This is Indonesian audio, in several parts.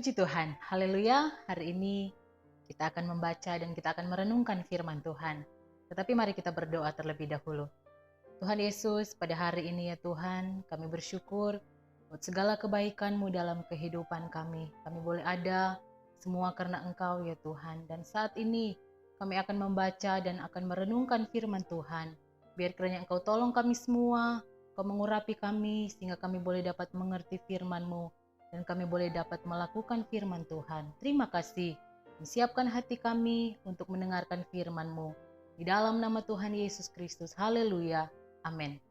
Puji Tuhan, haleluya. Hari ini kita akan membaca dan kita akan merenungkan firman Tuhan. Tetapi mari kita berdoa terlebih dahulu. Tuhan Yesus, pada hari ini ya Tuhan, kami bersyukur buat segala kebaikan-Mu dalam kehidupan kami. Kami boleh ada semua karena Engkau ya Tuhan. Dan saat ini kami akan membaca dan akan merenungkan firman Tuhan. Biar kiranya Engkau tolong kami semua, Engkau mengurapi kami sehingga kami boleh dapat mengerti firman-Mu. Dan kami boleh dapat melakukan firman Tuhan. Terima kasih. Siapkan hati kami untuk mendengarkan firman-Mu. Di dalam nama Tuhan Yesus Kristus. Haleluya. Amin.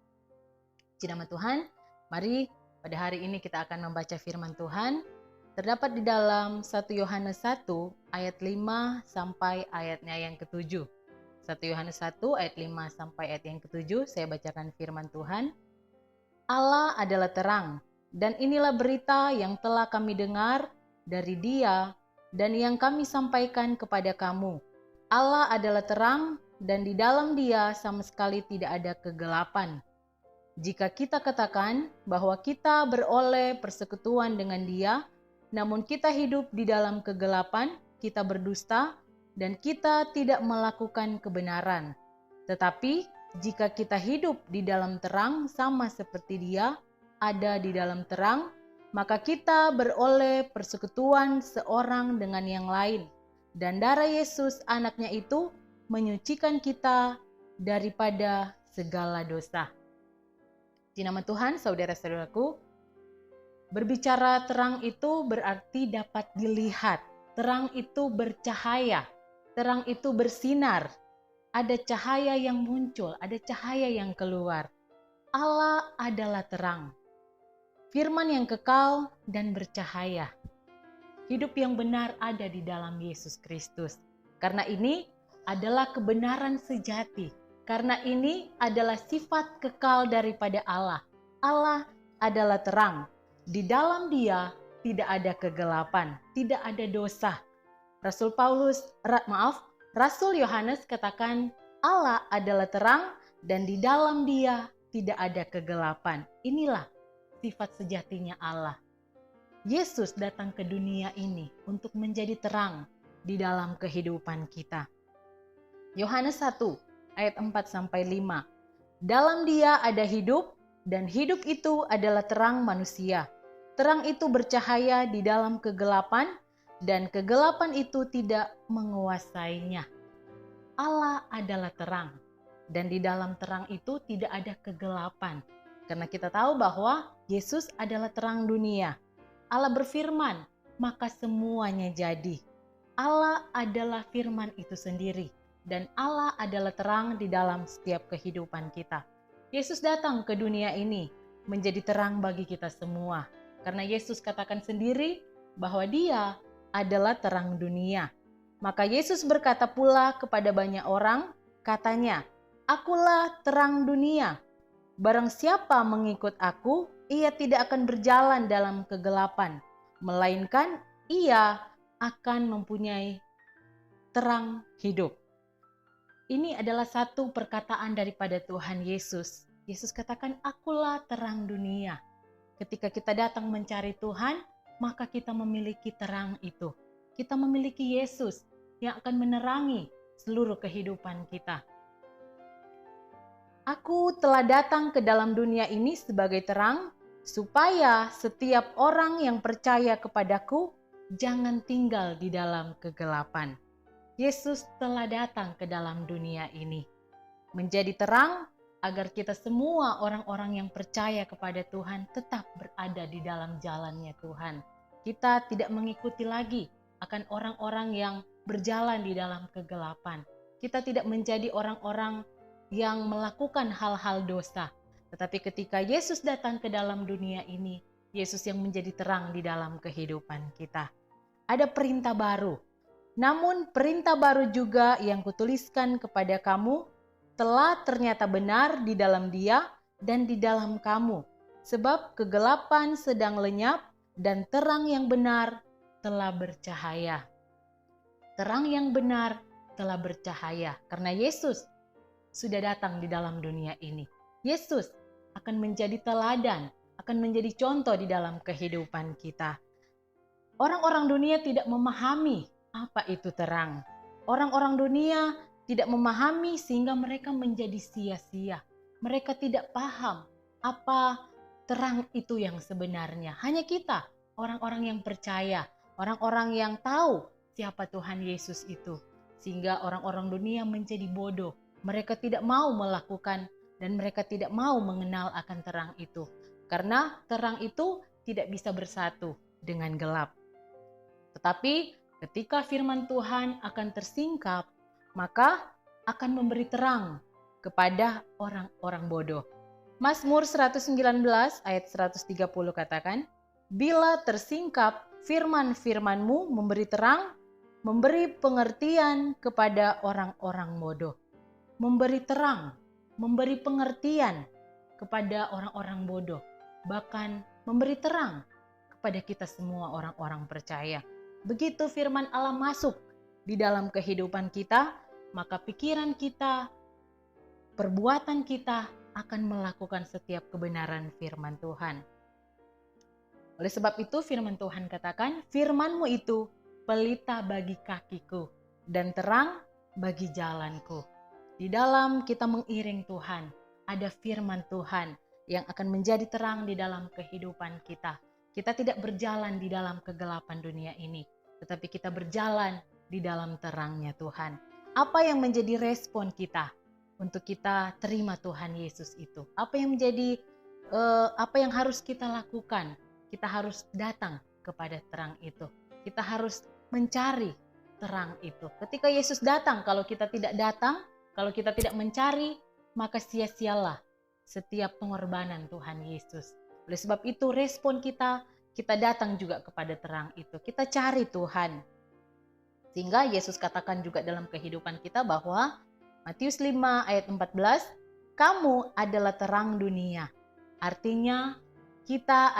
Puji nama Tuhan. Mari pada hari ini kita akan membaca firman Tuhan. Terdapat di dalam 1 Yohanes 1 ayat 5 sampai ayatnya yang ke-7. 1 Yohanes 1 ayat 5 sampai ayat yang ke-7. Saya bacakan firman Tuhan. Allah adalah terang. Dan inilah berita yang telah kami dengar dari Dia dan yang kami sampaikan kepada kamu. Allah adalah terang dan di dalam Dia sama sekali tidak ada kegelapan. Jika kita katakan bahwa kita beroleh persekutuan dengan Dia, namun kita hidup di dalam kegelapan, kita berdusta dan kita tidak melakukan kebenaran. Tetapi jika kita hidup di dalam terang sama seperti Dia, ada di dalam terang, maka kita beroleh persekutuan seorang dengan yang lain. Dan darah Yesus anaknya itu menyucikan kita daripada segala dosa. Di nama Tuhan, saudara-saudaraku, berbicara terang itu berarti dapat dilihat. Terang itu bercahaya, terang itu bersinar. Ada cahaya yang muncul, ada cahaya yang keluar. Allah adalah terang. Firman yang kekal dan bercahaya. Hidup yang benar ada di dalam Yesus Kristus. Karena ini adalah kebenaran sejati. Karena ini adalah sifat kekal daripada Allah. Allah adalah terang. Di dalam Dia tidak ada kegelapan, tidak ada dosa. Rasul Yohanes katakan Allah adalah terang dan di dalam Dia tidak ada kegelapan. Inilah sifat sejatinya Allah. Yesus datang ke dunia ini untuk menjadi terang di dalam kehidupan kita. Yohanes 1 ayat 4-5. Dalam Dia ada hidup dan hidup itu adalah terang manusia. Terang itu bercahaya di dalam kegelapan dan kegelapan itu tidak menguasainya. Allah adalah terang dan di dalam terang itu tidak ada kegelapan. Karena kita tahu bahwa Yesus adalah terang dunia. Allah berfirman, maka semuanya jadi. Allah adalah firman itu sendiri. Dan Allah adalah terang di dalam setiap kehidupan kita. Yesus datang ke dunia ini menjadi terang bagi kita semua. Karena Yesus katakan sendiri bahwa Dia adalah terang dunia. Maka Yesus berkata pula kepada banyak orang, katanya, "Akulah terang dunia. Barang siapa mengikut aku, ia tidak akan berjalan dalam kegelapan, melainkan ia akan mempunyai terang hidup." Ini adalah satu perkataan daripada Tuhan Yesus. Yesus katakan, "Akulah terang dunia." Ketika kita datang mencari Tuhan, maka kita memiliki terang itu. Kita memiliki Yesus yang akan menerangi seluruh kehidupan kita. Aku telah datang ke dalam dunia ini sebagai terang, supaya setiap orang yang percaya kepadaku jangan tinggal di dalam kegelapan. Yesus telah datang ke dalam dunia ini, menjadi terang agar kita semua orang-orang yang percaya kepada Tuhan tetap berada di dalam jalannya Tuhan. Kita tidak mengikuti lagi akan orang-orang yang berjalan di dalam kegelapan. Kita tidak menjadi orang-orang yang melakukan hal-hal dosa. Tetapi ketika Yesus datang ke dalam dunia ini, Yesus yang menjadi terang di dalam kehidupan kita. Ada perintah baru. Namun perintah baru juga yang kutuliskan kepada kamu telah ternyata benar di dalam Dia dan di dalam kamu. Sebab kegelapan sedang lenyap dan terang yang benar telah bercahaya. Terang yang benar telah bercahaya karena Yesus sudah datang di dalam dunia ini. Yesus akan menjadi teladan, akan menjadi contoh di dalam kehidupan kita. Orang-orang dunia tidak memahami apa itu terang. Orang-orang dunia tidak memahami sehingga mereka menjadi sia-sia. Mereka tidak paham apa terang itu yang sebenarnya. Hanya kita, orang-orang yang percaya, orang-orang yang tahu siapa Tuhan Yesus itu. Sehingga orang-orang dunia menjadi bodoh. Mereka tidak mau melakukan dan mereka tidak mau mengenal akan terang itu. Karena terang itu tidak bisa bersatu dengan gelap. Tetapi ketika firman Tuhan akan tersingkap, maka akan memberi terang kepada orang-orang bodoh. Mazmur 119 ayat 130 katakan, "Bila tersingkap firman-firman-Mu memberi terang, memberi pengertian kepada orang-orang bodoh." Memberi terang, memberi pengertian kepada orang-orang bodoh, bahkan memberi terang kepada kita semua orang-orang percaya. Begitu firman Allah masuk di dalam kehidupan kita, maka pikiran kita, perbuatan kita akan melakukan setiap kebenaran firman Tuhan. Oleh sebab itu firman Tuhan katakan, "Firman-Mu itu pelita bagi kakiku dan terang bagi jalanku." Di dalam kita mengiring Tuhan, ada firman Tuhan yang akan menjadi terang di dalam kehidupan kita. Kita tidak berjalan di dalam kegelapan dunia ini, tetapi kita berjalan di dalam terangnya Tuhan. Apa yang menjadi respon kita untuk kita terima Tuhan Yesus itu? Apa yang harus kita lakukan? Kita harus datang kepada terang itu. Kita harus mencari terang itu. Ketika Yesus datang, kalau kita tidak datang, kalau kita tidak mencari, maka sia-sialah setiap pengorbanan Tuhan Yesus. Oleh sebab itu respon kita datang juga kepada terang itu. Kita cari Tuhan. Sehingga Yesus katakan juga dalam kehidupan kita bahwa Matius 5 ayat 14, "Kamu adalah terang dunia." Artinya kita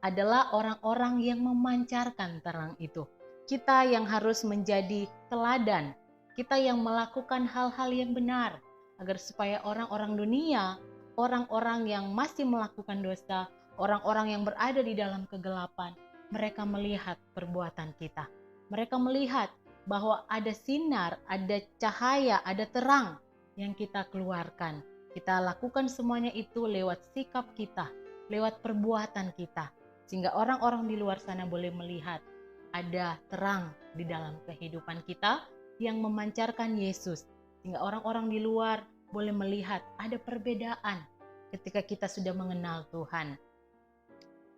adalah orang-orang yang memancarkan terang itu. Kita yang harus menjadi teladan. Kita yang melakukan hal-hal yang benar, agar supaya orang-orang dunia, orang-orang yang masih melakukan dosa, orang-orang yang berada di dalam kegelapan, mereka melihat perbuatan kita. Mereka melihat bahwa ada sinar, ada cahaya, ada terang yang kita keluarkan. Kita lakukan semuanya itu lewat sikap kita, lewat perbuatan kita. Sehingga orang-orang di luar sana boleh melihat ada terang di dalam kehidupan kita yang memancarkan Yesus, sehingga orang-orang di luar boleh melihat ada perbedaan ketika kita sudah mengenal Tuhan.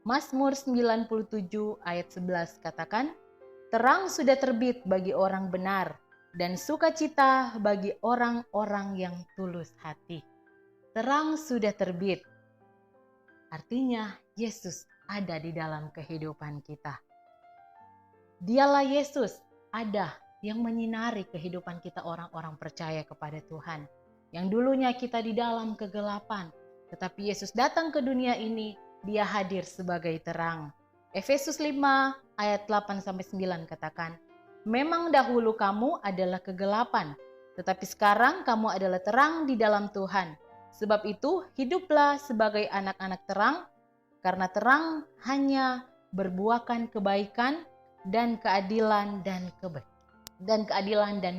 Mazmur 97 ayat 11 katakan, "Terang sudah terbit bagi orang benar dan sukacita bagi orang-orang yang tulus hati." Terang sudah terbit. Artinya Yesus ada di dalam kehidupan kita. Dialah Yesus ada yang menyinari kehidupan kita orang-orang percaya kepada Tuhan. Yang dulunya kita di dalam kegelapan, tetapi Yesus datang ke dunia ini, Dia hadir sebagai terang. Efesus 5 ayat 8-9 katakan, "Memang dahulu kamu adalah kegelapan, tetapi sekarang kamu adalah terang di dalam Tuhan. Sebab itu hiduplah sebagai anak-anak terang, karena terang hanya berbuahkan kebaikan dan keadilan dan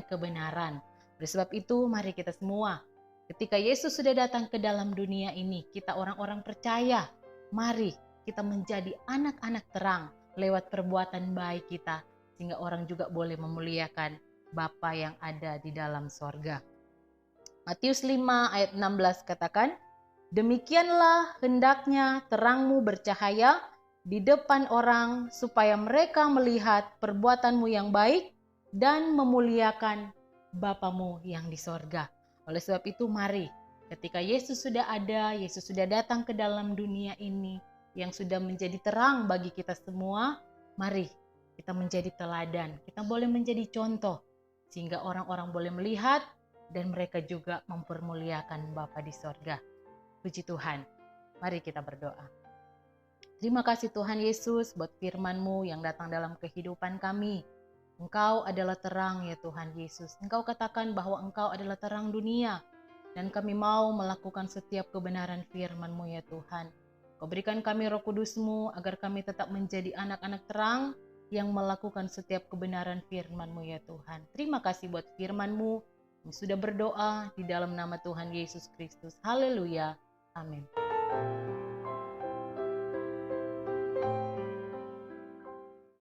kebenaran." Oleh sebab itu, mari kita semua, ketika Yesus sudah datang ke dalam dunia ini, kita orang-orang percaya, mari kita menjadi anak-anak terang lewat perbuatan baik kita, sehingga orang juga boleh memuliakan Bapa yang ada di dalam sorga. Matius 5 ayat 16 katakan, "Demikianlah hendaknya terangmu bercahaya di depan orang, supaya mereka melihat perbuatanmu yang baik dan memuliakan Bapamu yang di sorga." Oleh sebab itu mari, ketika Yesus sudah ada, Yesus sudah datang ke dalam dunia ini, yang sudah menjadi terang bagi kita semua, mari kita menjadi teladan, kita boleh menjadi contoh, sehingga orang-orang boleh melihat dan mereka juga mempermuliakan Bapa di sorga. Puji Tuhan, mari kita berdoa. Terima kasih Tuhan Yesus buat firman-Mu yang datang dalam kehidupan kami. Engkau adalah terang ya Tuhan Yesus. Engkau katakan bahwa Engkau adalah terang dunia. Dan kami mau melakukan setiap kebenaran firman-Mu ya Tuhan. Kau berikan kami Roh Kudus-Mu agar kami tetap menjadi anak-anak terang yang melakukan setiap kebenaran firman-Mu ya Tuhan. Terima kasih buat firman-Mu. Kami sudah berdoa di dalam nama Tuhan Yesus Kristus. Haleluya. Amin.